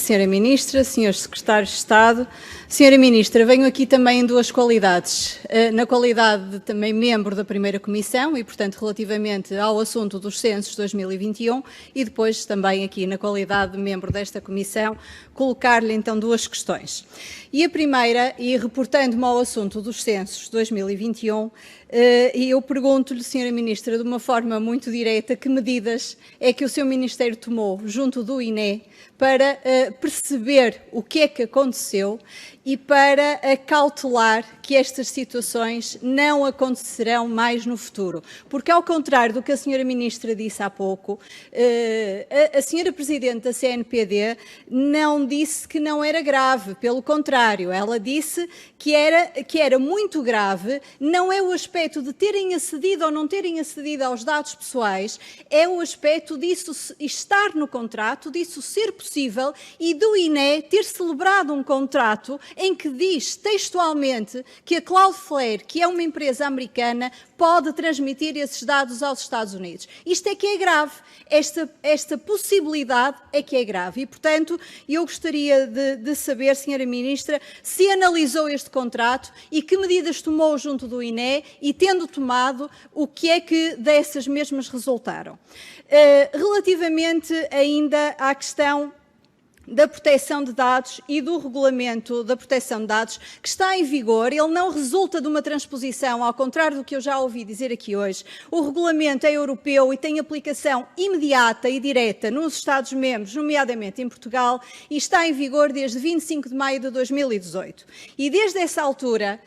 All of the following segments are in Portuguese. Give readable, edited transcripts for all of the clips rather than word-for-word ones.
Senhora Ministra, Senhores Secretários de Estado, Senhora Ministra, venho aqui também em duas qualidades. Na qualidade de também membro da primeira Comissão e, portanto, relativamente ao assunto dos censos 2021 e depois também aqui na qualidade de membro desta Comissão, colocar-lhe então duas questões. E a primeira, e reportando-me ao assunto dos censos 2021, eu pergunto-lhe, Senhora Ministra, de uma forma muito direta, que medidas é que o seu Ministério tomou junto do INE para perceber o que é que aconteceu e para acautelar que estas situações não acontecerão mais no futuro. Porque, ao contrário do que a Senhora Ministra disse há pouco, a Senhora Presidente da CNPD não disse que não era grave, pelo contrário, ela disse que era muito grave, não é o aspecto de terem acedido ou não terem acedido aos dados pessoais, é o aspecto disso estar no contrato, disso ser possível e do INE ter celebrado um contrato em que diz textualmente que a Cloudflare, que é uma empresa americana, pode transmitir esses dados aos Estados Unidos. Isto é que é grave. Esta possibilidade é que é grave. E, portanto, eu gostaria de saber, Senhora Ministra, se analisou este contrato e que medidas tomou junto do INE e, tendo tomado, o que é que dessas mesmas resultaram. Relativamente ainda à questão da proteção de dados e do regulamento da proteção de dados que está em vigor, ele não resulta de uma transposição, ao contrário do que eu já ouvi dizer aqui hoje. O regulamento é europeu e tem aplicação imediata e direta nos Estados-membros, nomeadamente em Portugal, e está em vigor desde 25 de maio de 2018. E desde essa altura,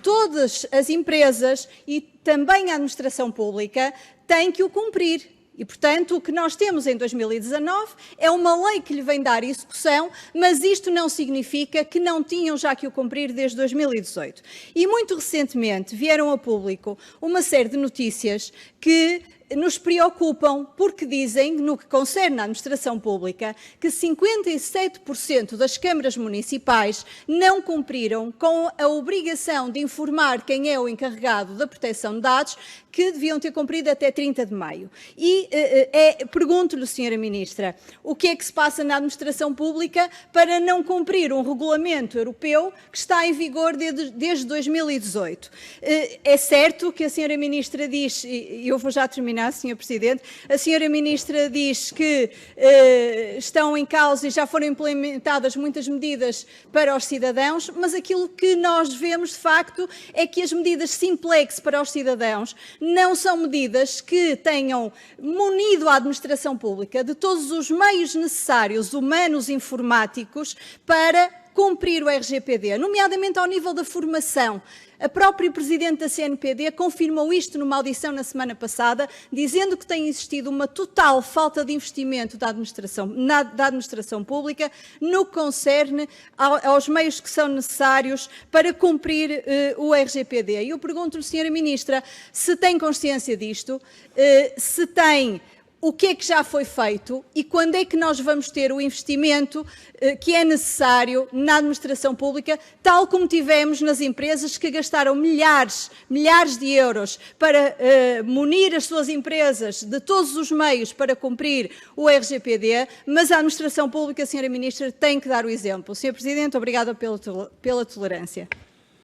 todas as empresas e também a administração pública têm que o cumprir. E, portanto, o que nós temos em 2019 é uma lei que lhe vem dar execução, mas isto não significa que não tinham já que o cumprir desde 2018. E, muito recentemente, vieram a público uma série de notícias que nos preocupam, porque dizem, no que concerne à administração pública, que 57% das câmaras municipais não cumpriram com a obrigação de informar quem é o encarregado da proteção de dados, que deviam ter cumprido até 30 de maio. E pergunto-lhe, Senhora Ministra, o que é que se passa na administração pública para não cumprir um regulamento europeu que está em vigor desde 2018? É certo que a Senhora Ministra diz, e eu vou já terminar, Sr. Presidente, a Senhora Ministra diz que estão em causa e já foram implementadas muitas medidas para os cidadãos, mas aquilo que nós vemos, de facto, é que as medidas simplex para os cidadãos não são medidas que tenham munido a administração pública de todos os meios necessários, humanos, informáticos, para cumprir o RGPD, nomeadamente ao nível da formação. A própria Presidente da CNPD confirmou isto numa audição na semana passada, dizendo que tem existido uma total falta de investimento da administração pública no que concerne aos meios que são necessários para cumprir o RGPD. E eu pergunto-lhe, Senhora Ministra, se tem consciência disto, se tem, o que é que já foi feito e quando é que nós vamos ter o investimento que é necessário na administração pública, tal como tivemos nas empresas que gastaram milhares de euros para munir as suas empresas de todos os meios para cumprir o RGPD, mas a administração pública, Senhora Ministra, tem que dar o exemplo. Senhor Presidente, obrigada pela tolerância.